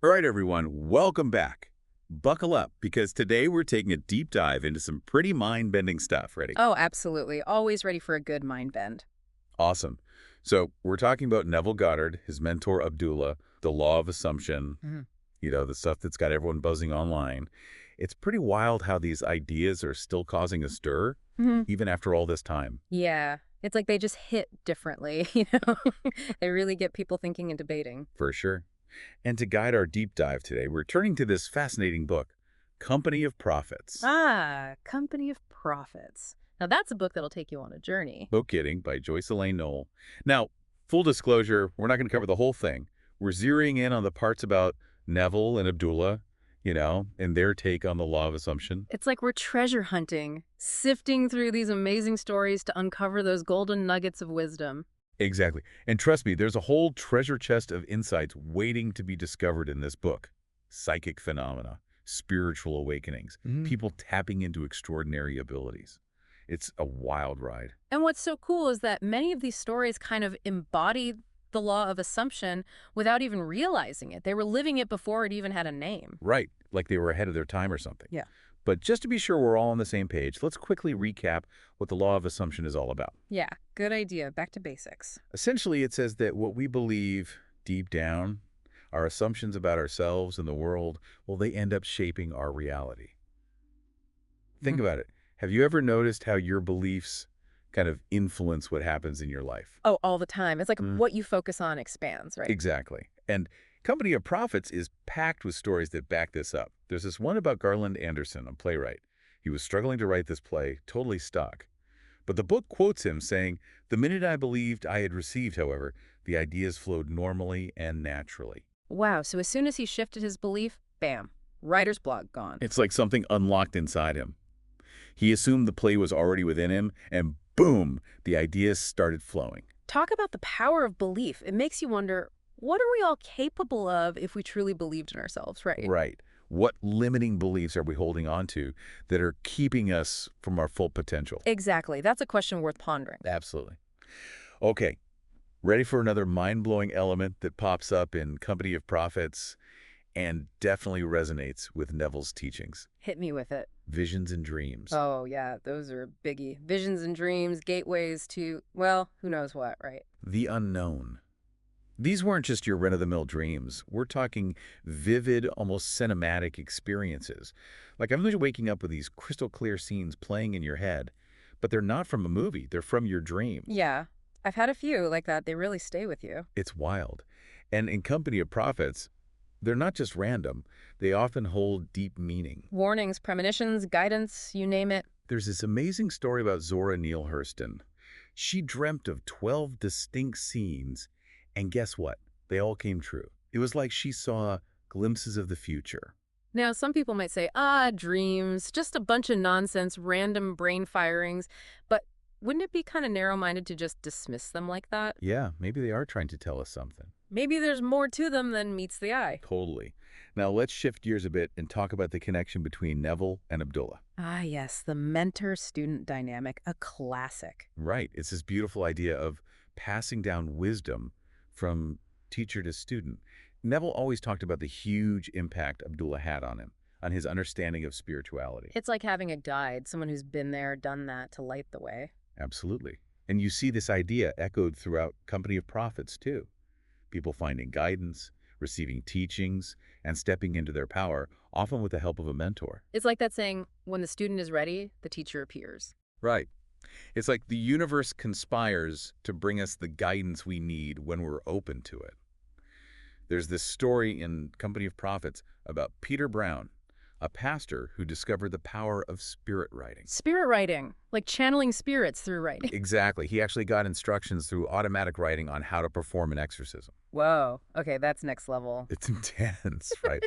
All right, everyone, welcome back. Buckle up, because today we're taking a deep dive into some pretty mind-bending stuff. Ready? Oh, absolutely. Always ready for a good mind bend. Awesome. So we're talking about Neville Goddard, his mentor Abdullah, the law of assumption, Mhm. the stuff that's got everyone buzzing online. It's pretty wild how these ideas are still causing a stir, Mhm. even after all this time, Yeah. It's like they just hit differently, They really get people thinking and debating. for sure. And to guide our deep dive today, we're turning to this fascinating book, Company of Prophets. Ah, Company of Prophets. Now that's a book that'll take you on a journey. No kidding, by Joyce Elaine Noel. Now, full disclosure, we're not going to cover the whole thing. We're zeroing in on the parts about Neville and Abdullah, and their take on the law of assumption. It's like we're treasure hunting, sifting through these amazing stories to uncover those golden nuggets of wisdom. Exactly. And trust me, there's a whole treasure chest of insights waiting to be discovered in this book. Psychic phenomena, spiritual awakenings, Mhm. people tapping into extraordinary abilities. It's a wild ride. And what's so cool is that many of these stories kind of embody the law of assumption without even realizing it. They were living it before it even had a name. Right, like they were ahead of their time or something. Yeah. But just to be sure we're all on the same page, let's quickly recap what the law of assumption is all about. Yeah, good idea. Back to basics. Essentially, it says that what we believe deep down, our assumptions about ourselves and the world, well, they end up shaping our reality. Think Mhm. about it. Have you ever noticed how your beliefs kind of influence what happens in your life? Oh, all the time. It's like Mm. what you focus on expands, right? Exactly. And Company of Prophets is packed with stories that back this up. There's this one about Garland Anderson, a playwright. He was struggling to write this play, totally stuck. But the book quotes him saying, "The minute I believed I had received, however, the ideas flowed normally and naturally." Wow. So as soon as he shifted his belief, bam, writer's block gone. It's like something unlocked inside him. He assumed the play was already within him, and boom, the ideas started flowing. Talk about the power of belief. It makes you wonder, what are we all capable of if we truly believed in ourselves, right? Right. What limiting beliefs are we holding on to that are keeping us from our full potential? Exactly. That's a question worth pondering. Absolutely. Okay, ready for another mind-blowing element that pops up in Company of Prophets and definitely resonates with Neville's teachings. Hit me with it. Visions and dreams. Oh, yeah, those are a biggie. Visions and dreams, gateways to, well, who knows what, right? The unknown. These weren't just your run-of-the-mill dreams. We're talking vivid, almost cinematic experiences. Like I'm waking up with these crystal clear scenes playing in your head, but they're not from a movie. They're from your dream. Yeah, I've had a few like that. They really stay with you. It's wild. And in Company of Prophets, they're not just random. They often hold deep meaning. Warnings, premonitions, guidance, you name it. There's this amazing story about Zora Neale Hurston. She dreamt of 12 distinct scenes, and guess what? They all came true. It was like she saw glimpses of the future. Now, some people might say, ah, dreams, just a bunch of nonsense, random brain firings. But wouldn't it be kind of narrow-minded to just dismiss them like that? Yeah, maybe they are trying to tell us something. Maybe there's more to them than meets the eye. Totally. Now let's shift gears a bit and talk about the connection between Neville and Abdullah. Ah, yes, the mentor-student dynamic, a classic. Right. It's this beautiful idea of passing down wisdom from teacher to student. Neville always talked about the huge impact Abdullah had on him, on his understanding of spirituality. It's like having a guide, someone who's been there, done that to light the way. Absolutely. And you see this idea echoed throughout Company of Prophets, too. People finding guidance, receiving teachings, and stepping into their power, often with the help of a mentor. It's like that saying, when the student is ready, the teacher appears. Right. It's like the universe conspires to bring us the guidance we need when we're open to it. There's this story in Company of Prophets about Peter Brown, a pastor who discovered the power of spirit writing. Spirit writing, like channeling spirits through writing. Exactly. He actually got instructions through automatic writing on how to perform an exorcism. Whoa. Okay, that's next level. It's intense, right?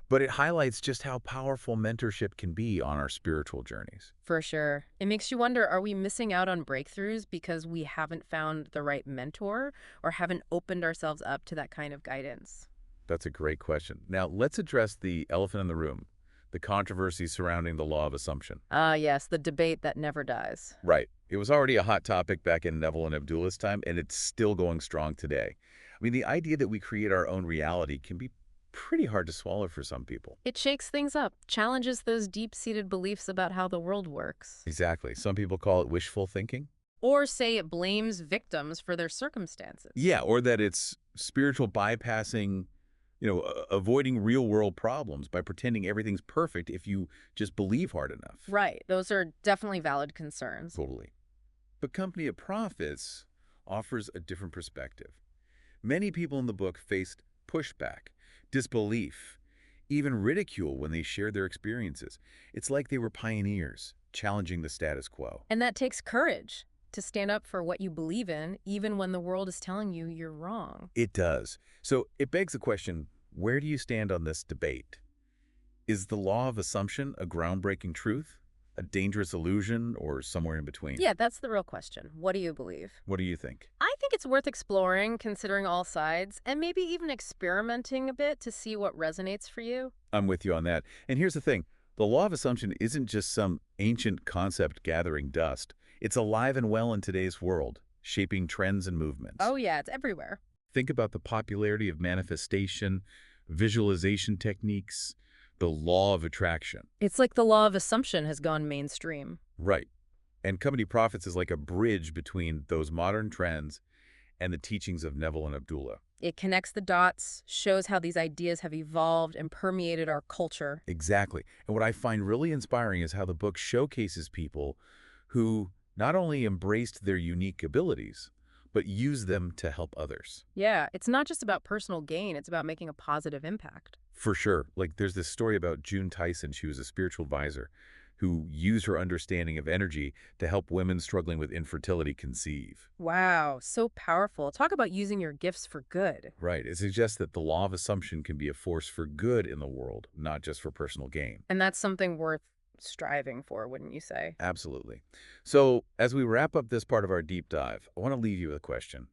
But it highlights just how powerful mentorship can be on our spiritual journeys. For sure. It makes you wonder, are we missing out on breakthroughs because we haven't found the right mentor or haven't opened ourselves up to that kind of guidance? That's a great question. Now, let's address the elephant in the room, the controversy surrounding the law of assumption. Ah, yes, the debate that never dies. Right. It was already a hot topic back in Neville and Abdullah's time, and it's still going strong today. I mean, the idea that we create our own reality can be pretty hard to swallow for some people. It shakes things up, challenges those deep-seated beliefs about how the world works. Exactly. Some people call it wishful thinking. Or say it blames victims for their circumstances. Yeah, or that it's spiritual bypassing, avoiding real-world problems by pretending everything's perfect if you just believe hard enough. Right. Those are definitely valid concerns. Totally. But Company of Prophets offers a different perspective. Many people in the book faced pushback, disbelief, even ridicule when they shared their experiences. It's like they were pioneers, challenging the status quo. And that takes courage to stand up for what you believe in, even when the world is telling you you're wrong. It does. So it begs the question, where do you stand on this debate? Is the law of assumption a groundbreaking truth, a dangerous illusion, or somewhere in between? Yeah, that's the real question. What do you believe? What do you think? I think it's worth exploring, considering all sides, and maybe even experimenting a bit to see what resonates for you. I'm with you on that. And here's the thing. The law of assumption isn't just some ancient concept gathering dust. It's alive and well in today's world, shaping trends and movements. Oh yeah, it's everywhere. Think about the popularity of manifestation, visualization techniques, the law of attraction. It's like the law of assumption has gone mainstream. Right. And Company Prophets is like a bridge between those modern trends and the teachings of Neville and Abdullah. It connects the dots, shows how these ideas have evolved and permeated our culture. Exactly. And what I find really inspiring is how the book showcases people who not only embraced their unique abilities, but used them to help others. Yeah, it's not just about personal gain, it's about making a positive impact. For sure. Like there's this story about June Tyson. She was a spiritual advisor who used her understanding of energy to help women struggling with infertility conceive. Wow, so powerful. Talk about using your gifts for good. Right. It suggests that the law of assumption can be a force for good in the world, not just for personal gain. And that's something worth striving for, wouldn't you say? Absolutely. So as we wrap up this part of our deep dive, I want to leave you with a question.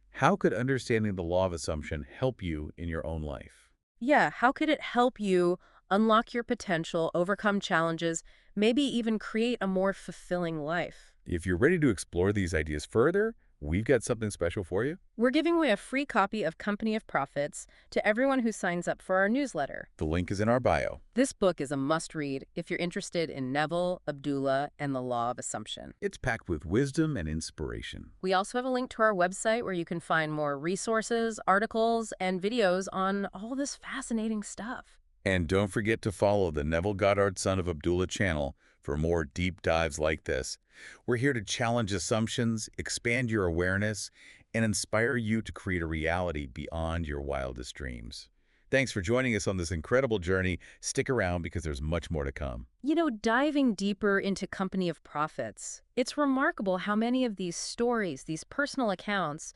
How could understanding the law of assumption help you in your own life? Yeah, how could it help you unlock your potential, overcome challenges, maybe even create a more fulfilling life? If you're ready to explore these ideas further, we've got something special for you. We're giving away a free copy of Company of Prophets to everyone who signs up for our newsletter. The link is in our bio. This book is a must-read if you're interested in Neville, Abdullah, and the Law of Assumption. It's packed with wisdom and inspiration. We also have a link to our website where you can find more resources, articles, and videos on all this fascinating stuff. And don't forget to follow the Neville Goddard Son of Abdullah channel for more deep dives like this. We're here to challenge assumptions, expand your awareness, and inspire you to create a reality beyond your wildest dreams. Thanks for joining us on this incredible journey. Stick around because there's much more to come. You know, diving deeper into Company of Prophets, it's remarkable how many of these stories, these personal accounts,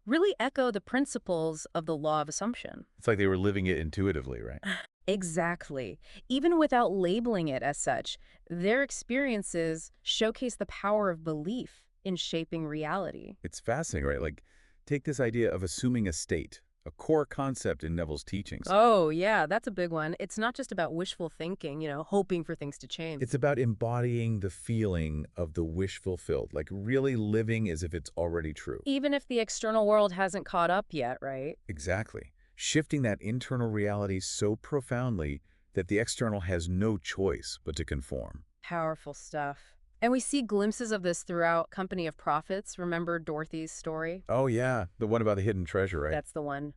really echo the principles of the Law of Assumption. It's like they were living it intuitively, right? Exactly. Even without labeling it as such, their experiences showcase the power of belief in shaping reality. It's fascinating, right? Like, take this idea of assuming a state, a core concept in Neville's teachings. Oh, yeah, that's a big one. It's not just about wishful thinking, hoping for things to change. It's about embodying the feeling of the wish fulfilled, like really living as if it's already true. Even if the external world hasn't caught up yet, right? Exactly. Shifting that internal reality so profoundly that the external has no choice but to conform. Powerful stuff. And we see glimpses of this throughout Company of Prophets. Remember Dorothy's story? Oh, yeah. The one about the hidden treasure, right? That's the one.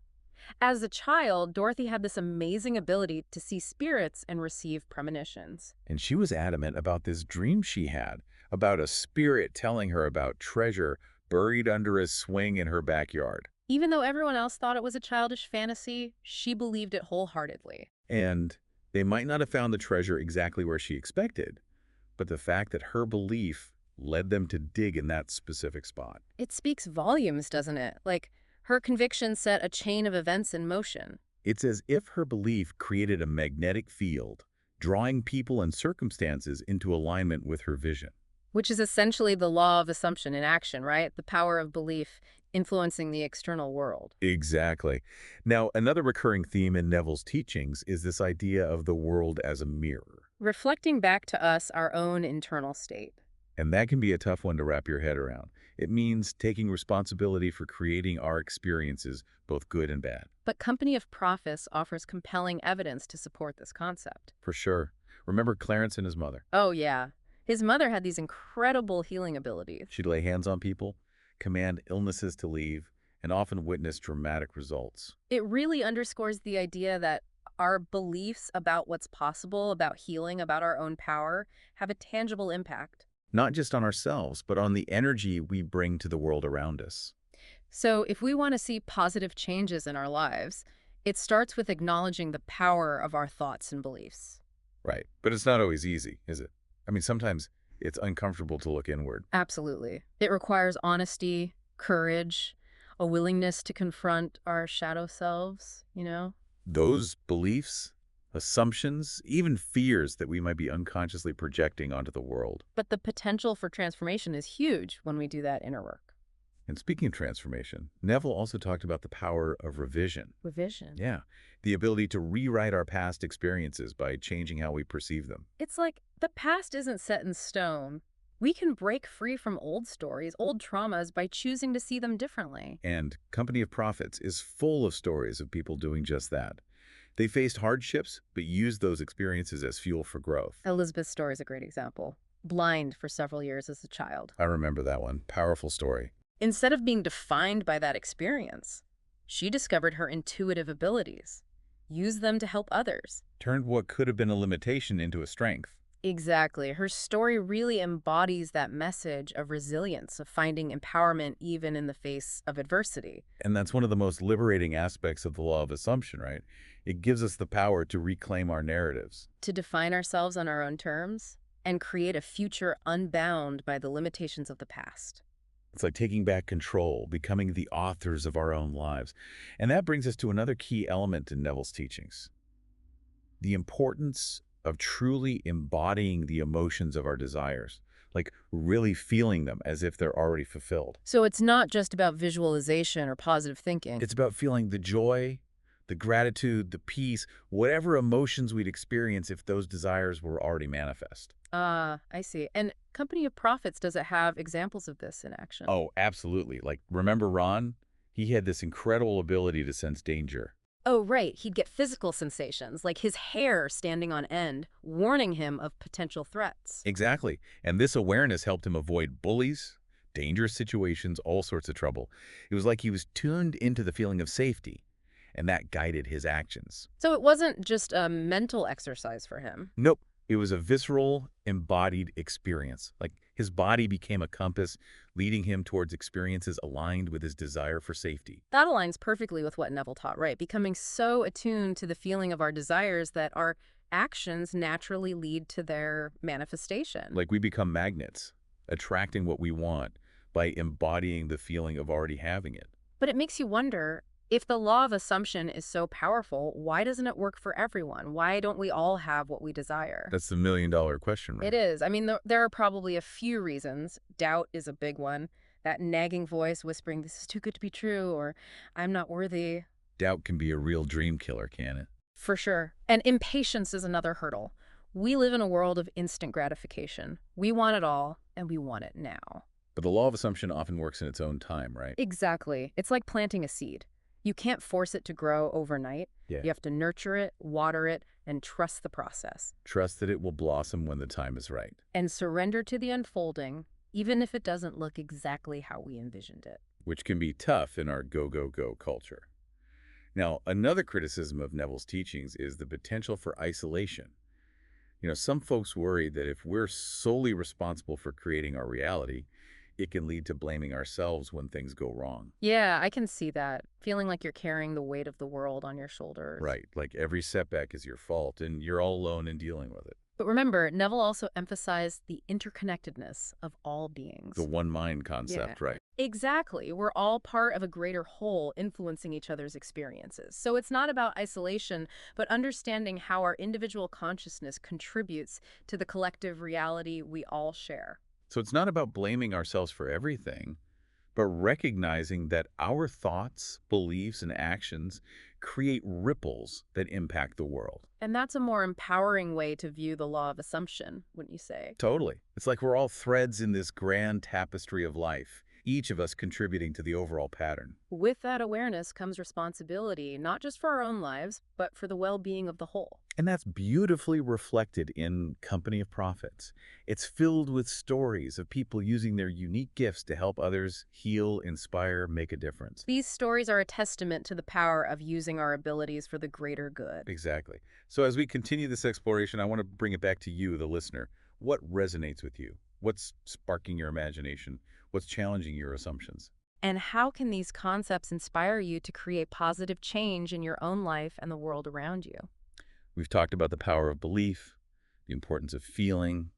As a child, Dorothy had this amazing ability to see spirits and receive premonitions. And she was adamant about this dream she had, about a spirit telling her about treasure buried under a swing in her backyard. Even though everyone else thought it was a childish fantasy, she believed it wholeheartedly. And they might not have found the treasure exactly where she expected, but the fact that her belief led them to dig in that specific spot. It speaks volumes, doesn't it? Like, her conviction set a chain of events in motion. It's as if her belief created a magnetic field, drawing people and circumstances into alignment with her vision. Which is essentially the law of assumption in action, right? The power of belief influencing the external world. Exactly. Now, another recurring theme in Neville's teachings is this idea of the world as a mirror. Reflecting back to us our own internal state. And that can be a tough one to wrap your head around, It means taking responsibility for creating our experiences, both good and bad. But Company of Prophets offers compelling evidence to support this concept. For sure. Remember Clarence and his mother? Oh, yeah. His mother had these incredible healing abilities. She'd lay hands on people, command illnesses to leave, and often witness dramatic results. It really underscores the idea that our beliefs about what's possible, about healing, about our own power, have a tangible impact. Not just on ourselves, but on the energy we bring to the world around us. So if we want to see positive changes in our lives, it starts with acknowledging the power of our thoughts and beliefs. Right. But it's not always easy, is it? I mean, sometimes it's uncomfortable to look inward. Absolutely. It requires honesty, courage, a willingness to confront our shadow selves. Those beliefs, assumptions, even fears that we might be unconsciously projecting onto the world. But the potential for transformation is huge when we do that inner work. And speaking of transformation, Neville also talked about the power of revision. Revision. Yeah, the ability to rewrite our past experiences by changing how we perceive them. It's like the past isn't set in stone. We can break free from old stories, old traumas, by choosing to see them differently. And Company of Prophets is full of stories of people doing just that. They faced hardships, but used those experiences as fuel for growth. Elizabeth's story is a great example. Blind for several years as a child. I remember that one. Powerful story. Instead of being defined by that experience, she discovered her intuitive abilities, used them to help others. Turned what could have been a limitation into a strength. Exactly. Her story really embodies that message of resilience, of finding empowerment even in the face of adversity. And that's one of the most liberating aspects of the law of assumption, right? It gives us the power to reclaim our narratives. To define ourselves on our own terms and create a future unbound by the limitations of the past. It's like taking back control, becoming the authors of our own lives. And that brings us to another key element in Neville's teachings. The importance of truly embodying the emotions of our desires, like really feeling them as if they're already fulfilled. So it's not just about visualization or positive thinking. It's about feeling the joy, the gratitude, the peace, whatever emotions we'd experience if those desires were already manifest. I see. And Company of Prophets, does it have examples of this in action? Oh, absolutely. Like, remember Ron? He had this incredible ability to sense danger. Oh, right. He'd get physical sensations, like his hair standing on end, warning him of potential threats. Exactly. And this awareness helped him avoid bullies, dangerous situations, all sorts of trouble. It was like he was tuned into the feeling of safety, and that guided his actions. So it wasn't just a mental exercise for him. Nope. It was a visceral, embodied experience. Like his body became a compass, leading him towards experiences aligned with his desire for safety. That aligns perfectly with what Neville taught, right? Becoming so attuned to the feeling of our desires that our actions naturally lead to their manifestation. Like we become magnets, attracting what we want by embodying the feeling of already having it. But it makes you wonder, if the law of assumption is so powerful, why doesn't it work for everyone? Why don't we all have what we desire? That's the million-dollar question, right? It is. I mean, there are probably a few reasons. Doubt is a big one. That nagging voice whispering, this is too good to be true, or I'm not worthy. Doubt can be a real dream killer, can it? For sure. And impatience is another hurdle. We live in a world of instant gratification. We want it all, and we want it now. But the law of assumption often works in its own time, right? Exactly. It's like planting a seed. You can't force it to grow overnight. Yeah. You have to nurture it, water it, and trust the process. Trust that it will blossom when the time is right. And surrender to the unfolding, even if it doesn't look exactly how we envisioned it. Which can be tough in our go, go, go culture. Now, another criticism of Neville's teachings is the potential for isolation. Some folks worry that if we're solely responsible for creating our reality, it can lead to blaming ourselves when things go wrong. Yeah, I can see that. Feeling like you're carrying the weight of the world on your shoulders. Right, like every setback is your fault and you're all alone in dealing with it. But remember, Neville also emphasized the interconnectedness of all beings. The one mind concept, Yeah. right? Exactly. We're all part of a greater whole influencing each other's experiences. So it's not about isolation, but understanding how our individual consciousness contributes to the collective reality we all share. So it's not about blaming ourselves for everything, but recognizing that our thoughts, beliefs, and actions create ripples that impact the world. And that's a more empowering way to view the law of assumption, wouldn't you say? Totally. It's like we're all threads in this grand tapestry of life, each of us contributing to the overall pattern. With that awareness comes responsibility, not just for our own lives, but for the well-being of the whole. And that's beautifully reflected in Company of Prophets. It's filled with stories of people using their unique gifts to help others heal, inspire, make a difference. These stories are a testament to the power of using our abilities for the greater good. Exactly. So as we continue this exploration, I want to bring it back to you, the listener. What resonates with you? What's sparking your imagination? What's challenging your assumptions? And how can these concepts inspire you to create positive change in your own life and the world around you? We've talked about the power of belief, the importance of feeling,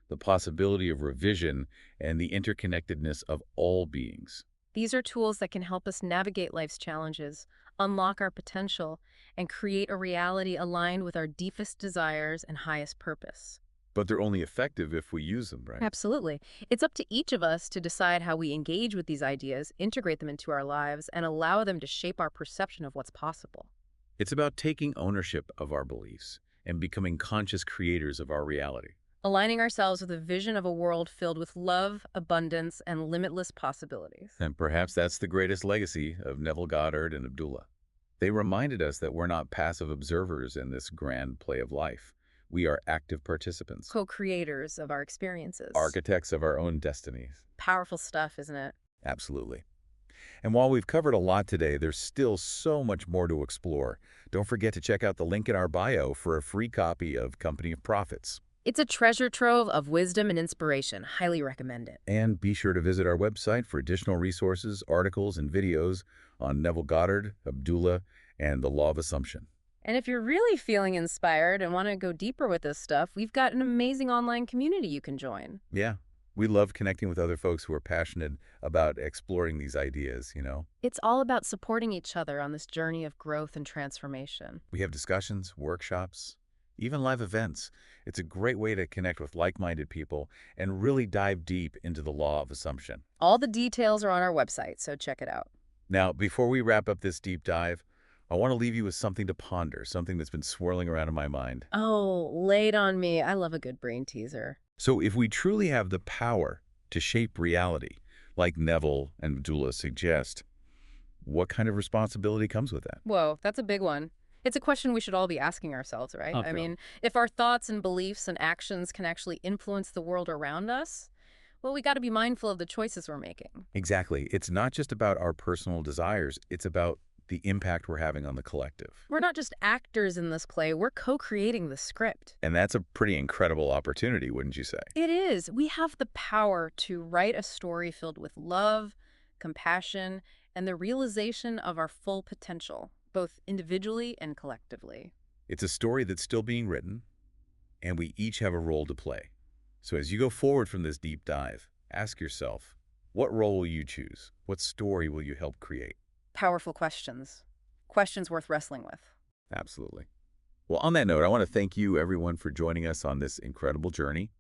the possibility of revision, and the interconnectedness of all beings. These are tools that can help us navigate life's challenges, unlock our potential, and create a reality aligned with our deepest desires and highest purpose. But they're only effective if we use them, right? Absolutely. It's up to each of us to decide how we engage with these ideas, integrate them into our lives, and allow them to shape our perception of what's possible. It's about taking ownership of our beliefs and becoming conscious creators of our reality. Aligning ourselves with a vision of a world filled with love, abundance, and limitless possibilities. And perhaps that's the greatest legacy of Neville Goddard and Abdullah. They reminded us that we're not passive observers in this grand play of life. We are active participants, Co-creators of our experiences. architects of our own destinies. Powerful stuff, isn't it? Absolutely. And while we've covered a lot today, there's still so much more to explore. Don't forget to check out the link in our bio for a free copy of Company of Prophets. It's a treasure trove of wisdom and inspiration. Highly recommend it. And be sure to visit our website for additional resources, articles, and videos on Neville Goddard, Abdullah, and the Law of Assumption. And if you're really feeling inspired and want to go deeper with this stuff, we've got an amazing online community you can join. Yeah, we love connecting with other folks who are passionate about exploring these ideas, you know. It's all about supporting each other on this journey of growth and transformation. We have discussions, workshops, even live events. It's a great way to connect with like-minded people and really dive deep into the Law of Assumption. All the details are on our website, so check it out. Now, before we wrap up this deep dive, I want to leave you with something to ponder, something that's been swirling around in my mind. Oh, lay it on me. I love a good brain teaser. So if we truly have the power to shape reality, like Neville and Abdullah suggest, what kind of responsibility comes with that? Whoa, that's a big one. It's a question we should all be asking ourselves, right? I mean, if our thoughts and beliefs and actions can actually influence the world around us, well, we got to be mindful of the choices we're making. Exactly. It's not just about our personal desires. It's about the impact we're having on the collective. We're not just actors in this play, we're co-creating the script. And that's a pretty incredible opportunity, wouldn't you say? It is. We have the power to write a story filled with love, compassion, and the realization of our full potential, both individually and collectively. It's a story that's still being written, and we each have a role to play. So as you go forward from this deep dive, ask yourself, what role will you choose? What story will you help create? Powerful questions. Questions worth wrestling with. Absolutely. Well, on that note, I want to thank you, everyone, for joining us on this incredible journey.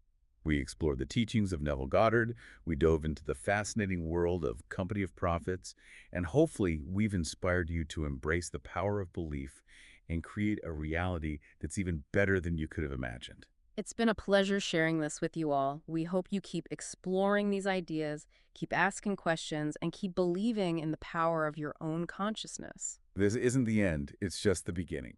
We explored the teachings of Neville Goddard, we dove into the fascinating world of Company of Prophets, and hopefully we've inspired you to embrace the power of belief and create a reality that's even better than you could have imagined. It's been a pleasure sharing this with you all. We hope you keep exploring these ideas, keep asking questions, and keep believing in the power of your own consciousness. This isn't the end, it's just the beginning.